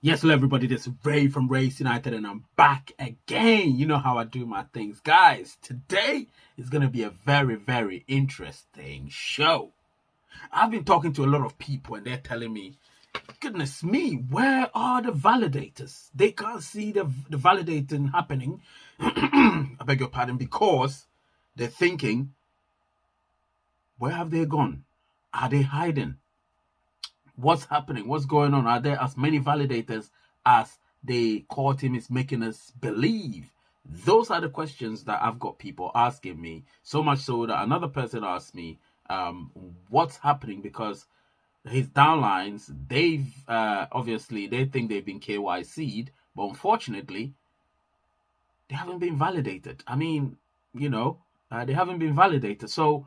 Yes, hello everybody, this is Ray from Race United and I'm back again. You know how I do my things. Guys, today is going to be a very, very interesting show. I've been talking to a lot of people and they're telling me, goodness me, where are the validators? They can't see the validating happening. I beg your pardon, because they're thinking, where have they gone? Are they hiding? What's happening? What's going on? Are there as many validators as the core team is making us believe? Those are the questions that I've got people asking me. So much so that another person asked me, what's happening? Because his downlines, they've obviously, they think they've been KYC'd, but unfortunately, they haven't been validated. I mean, you know, they haven't been validated. So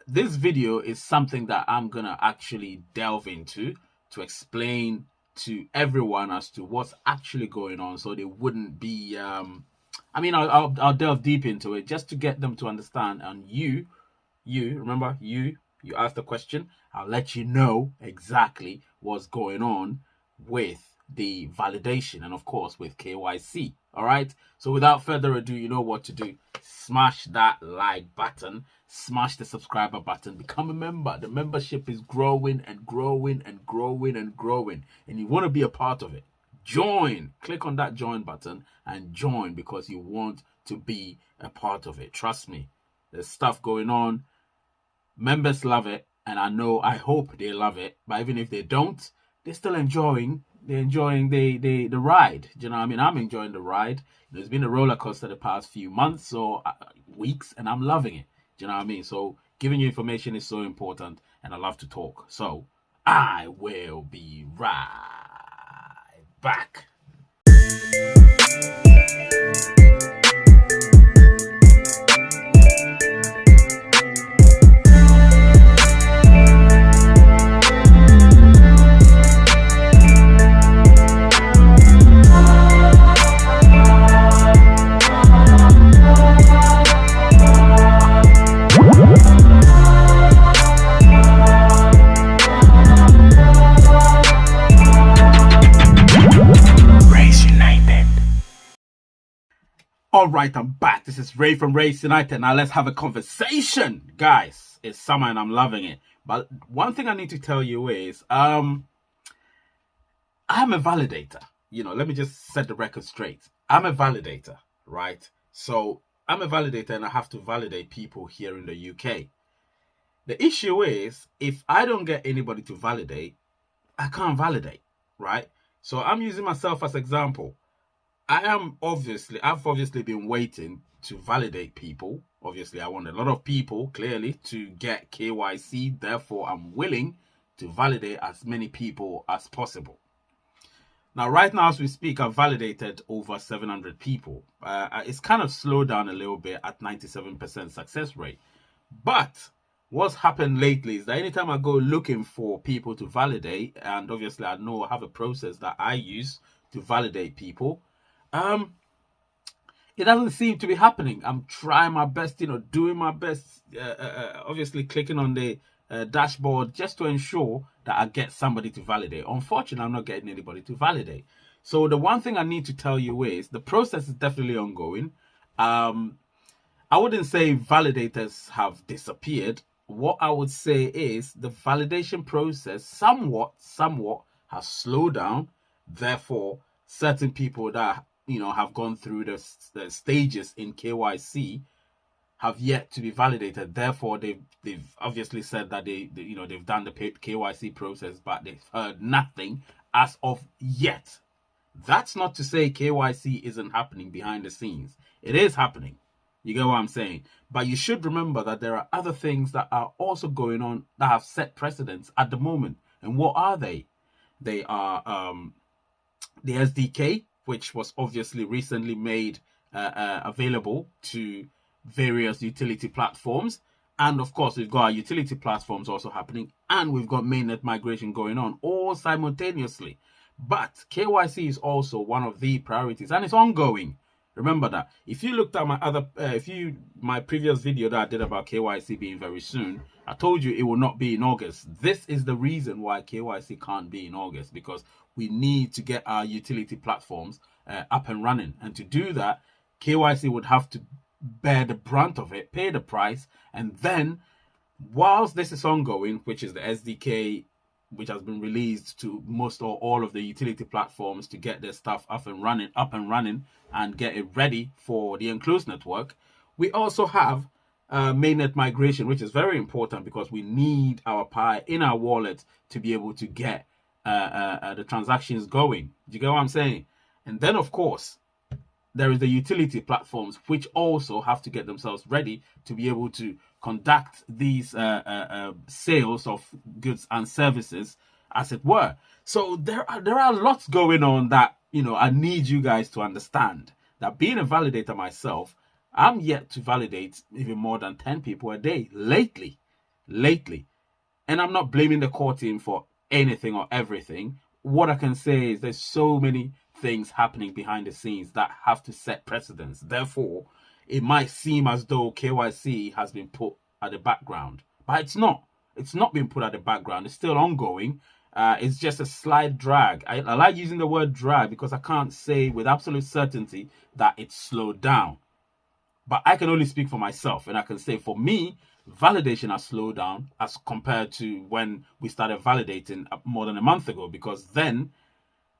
this video is something that I'm going to actually delve into to explain to everyone as to what's actually going on, so they wouldn't be, I mean, I'll delve deep into it just to get them to understand. And you remember, you asked the question, I'll let you know exactly what's going on with the validation and of course with KYC. All right, so without further ado, you know what to do. Smash that like button, smash the subscriber button, become a member. The membership is growing and growing and growing and growing, and you want to be a part of it. Join, click on that join button and join, because you want to be a part of it. Trust me, there's stuff going on. Members love it, and I hope they love it. But even if they don't, they're still enjoying. They're enjoying the ride. Do you know what I mean? I'm enjoying the ride. There's been a roller coaster the past few months or weeks, and I'm loving it. Do you know what I mean? So giving you information is so important, and I love to talk. So I will be right back. All right, I'm back. This is Ray from Race United. Now let's have a conversation, guys. It's summer and I'm loving it. But one thing I need to tell you is, I'm a validator. You know, let me just set the record straight. I'm a validator, right? So I'm a validator and I have to validate people here in the UK. The issue is, if I don't get anybody to validate, I can't validate, right? So I'm using myself as example. I've obviously been waiting to validate people. Obviously, I want a lot of people, clearly, to get KYC. Therefore, I'm willing to validate as many people as possible. Now, right now, as we speak, I've validated over 700 people. It's kind of slowed down a little bit at 97% success rate. But what's happened lately is that anytime I go looking for people to validate, and obviously I know I have a process that I use to validate people, it doesn't seem to be happening. I'm trying my best, you know, doing my best, obviously clicking on the dashboard just to ensure that I get somebody to validate. Unfortunately, I'm not getting anybody to validate. So the one thing I need to tell you is the process is definitely ongoing. I wouldn't say validators have disappeared. What I would say is the validation process somewhat has slowed down. Therefore, certain people that, you know, have gone through the stages in KYC have yet to be validated. Therefore, they've obviously said that they've done the KYC process, but they've heard nothing as of yet. That's not to say KYC isn't happening behind the scenes. It is happening. You get what I'm saying? But you should remember that there are other things that are also going on that have set precedents at the moment. And what are they? They are the SDK, which was obviously recently made available to various utility platforms. And of course, we've got our utility platforms also happening, and we've got mainnet migration going on all simultaneously. But KYC is also one of the priorities, and it's ongoing. Remember that. If you looked at my previous video that I did about KYC being very soon, I told you it will not be in August. This is the reason why KYC can't be in August, because we need to get our utility platforms up and running. And to do that, KYC would have to bear the brunt of it, pay the price, and then whilst this is ongoing, which is the SDK, which has been released to most or all of the utility platforms to get their stuff up and running and get it ready for the enclosed network, we also have mainnet migration, which is very important because we need our Pi in our wallet to be able to get the transactions going. Do you get what I'm saying? And then, of course, there is the utility platforms, which also have to get themselves ready to be able to conduct these sales of goods and services, as it were. So there are lots going on that, I need you guys to understand that being a validator myself, I'm yet to validate even more than 10 people a day lately. And I'm not blaming the core team for anything or everything. What I can say is there's so many things happening behind the scenes that have to set precedents. Therefore, it might seem as though KYC has been put at the background, but it's not. It's not been put at the background. It's still ongoing. It's just a slight drag. I like using the word drag because I can't say with absolute certainty that it's slowed down. But I can only speak for myself, and I can say for me, validation has slowed down as compared to when we started validating more than a month ago, because then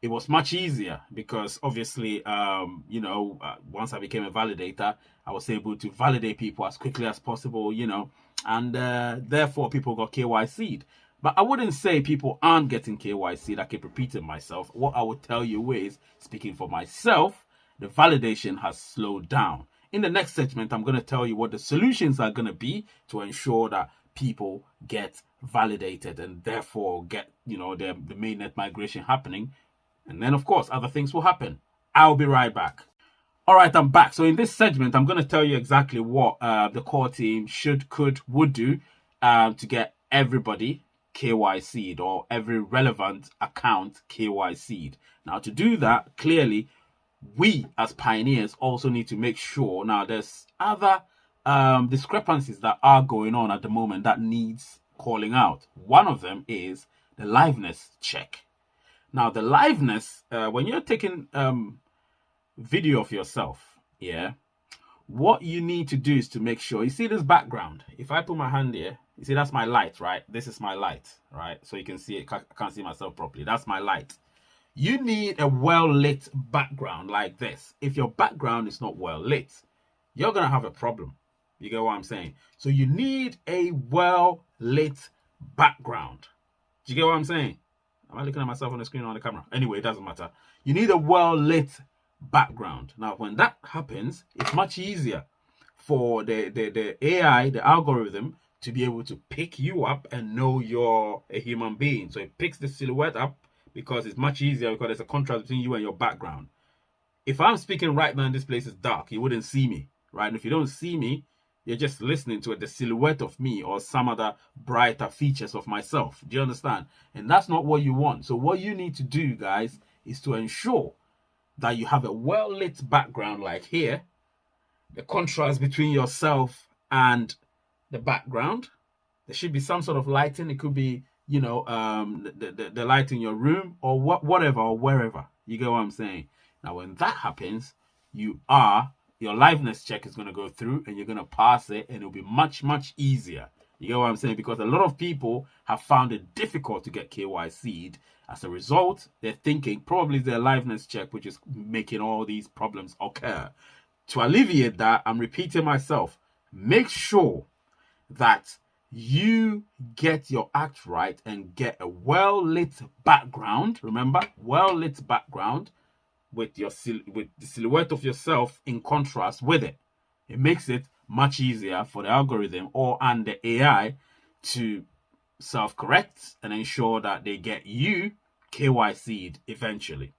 it was much easier because obviously, once I became a validator, I was able to validate people as quickly as possible, and therefore people got KYC'd. But I wouldn't say people aren't getting KYC'd. I keep repeating myself. What I would tell you is, speaking for myself, the validation has slowed down. In the next segment, I'm going to tell you what the solutions are going to be to ensure that people get validated and therefore get, the mainnet migration happening. And then, of course, other things will happen. I'll be right back. All right, I'm back. So in this segment, I'm going to tell you exactly what the core team would do to get everybody KYC'd, or every relevant account KYC'd. Now, to do that, clearly, we as pioneers also need to make sure. Now, there's other discrepancies that are going on at the moment that needs calling out. One of them is the liveness check. Now, the liveness, when you're taking video of yourself, what you need to do is to make sure, you see this background. If I put my hand here, you see that's my light, right? This is my light, right? So you can see it. I can't see myself properly. That's my light. You need a well-lit background like this. If your background is not well-lit, you're going to have a problem. You get what I'm saying? So you need a well-lit background. Do you get what I'm saying? Am I looking at myself on the screen or on the camera? Anyway, it doesn't matter. You need a well-lit background. Now, when that happens, it's much easier for the AI, the algorithm, to be able to pick you up and know you're a human being. So it picks the silhouette up because it's much easier because there's a contrast between you and your background. If I'm speaking right now and this place is dark, you wouldn't see me, right? And if you don't see me, you're just listening to it, the silhouette of me or some other brighter features of myself. Do you understand? And that's not what you want. So what you need to do, guys, is to ensure that you have a well-lit background like here. The contrast between yourself and the background. There should be some sort of lighting. It could be, the light in your room or whatever or wherever. You get what I'm saying? Now, when that happens, your liveness check is going to go through and you're going to pass it, and it'll be much, much easier. You get what I'm saying? Because a lot of people have found it difficult to get KYC'd. As a result, they're thinking probably their liveness check, which is making all these problems occur. To alleviate that, I'm repeating myself. Make sure that you get your act right and get a well-lit background. Remember, well-lit background with the silhouette of yourself in contrast with it. It makes it much easier for the algorithm and the AI to self-correct and ensure that they get you KYC'd eventually.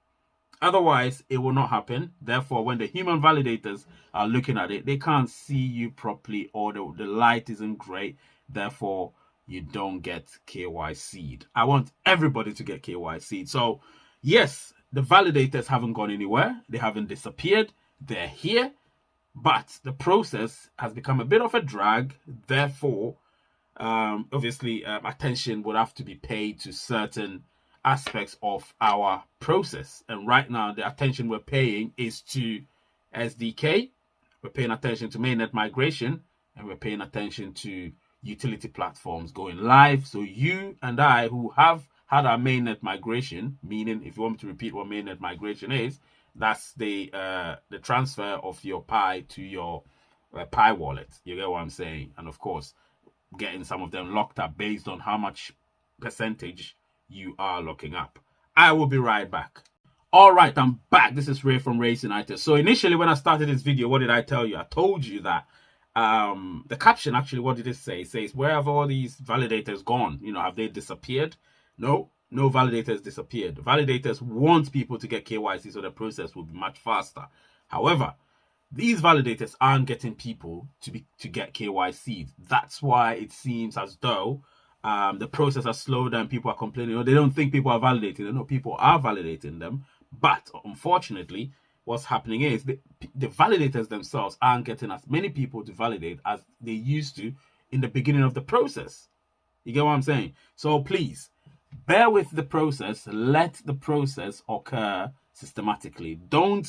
Otherwise, it will not happen. Therefore, when the human validators are looking at it, they can't see you properly, or the light isn't great. Therefore, you don't get KYC'd. I want everybody to get KYC'd. So, yes, the validators haven't gone anywhere. They haven't disappeared. they're here, but the process has become a bit of a drag. Therefore, obviously, attention would have to be paid to certain aspects of our process. And right now, the attention we're paying is to SDK, we're paying attention to mainnet migration, and we're paying attention to utility platforms going live. So you and I, who have had our mainnet migration, meaning if you want me to repeat what mainnet migration is, that's the transfer of your Pi to your Pi wallet. You get what I'm saying? And of course, getting some of them locked up based on how much percentage you are locking up. I will be right back. All right, I'm back. This is Ray from Race United. So initially when I started this video, what did I tell you? I told you that the caption, actually, what did it say? It says, where have all these validators gone? You know, have they disappeared? No validators disappeared. Validators want people to get KYC so the process will be much faster. However, these validators aren't getting people to get KYC'd. That's why it seems as though the process has slowed down. People are complaining, or they don't think people are validating. They know people are validating them. But unfortunately, what's happening is the validators themselves aren't getting as many people to validate as they used to in the beginning of the process. You get what I'm saying? So please, bear with the process. Let the process occur systematically. Don't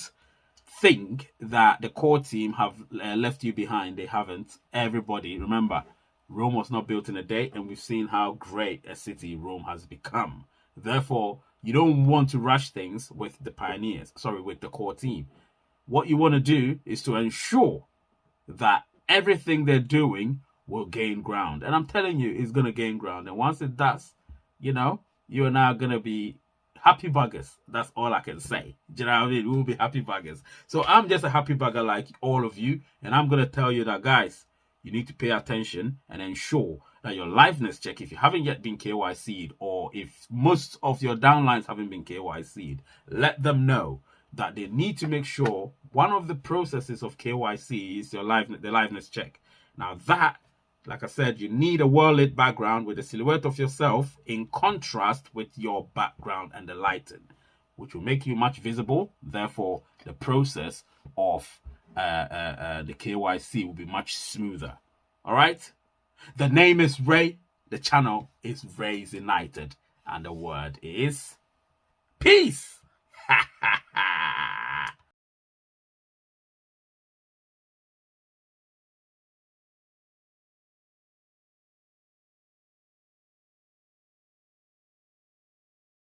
think that the core team have left you behind. They haven't. Everybody, remember, Rome was not built in a day, and we've seen how great a city Rome has become. Therefore, you don't want to rush things with the with the core team. What you want to do is to ensure that everything they're doing will gain ground. And I'm telling you, it's going to gain ground. And once it does, you know, you are now going to be happy buggers. That's all I can say. Do you know what I mean? We'll be happy buggers. So I'm just a happy bugger like all of you. And I'm going to tell you that, guys, you need to pay attention and ensure that your liveness check, if you haven't yet been KYC'd, or if most of your downlines haven't been KYC'd, let them know that they need to make sure one of the processes of KYC is the liveness check. Now that, like I said, you need a well-lit background with a silhouette of yourself in contrast with your background and the lighting, which will make you much visible. Therefore, the process of the KYC will be much smoother. All right? The name is Ray. The channel is Rays United. And the word is peace.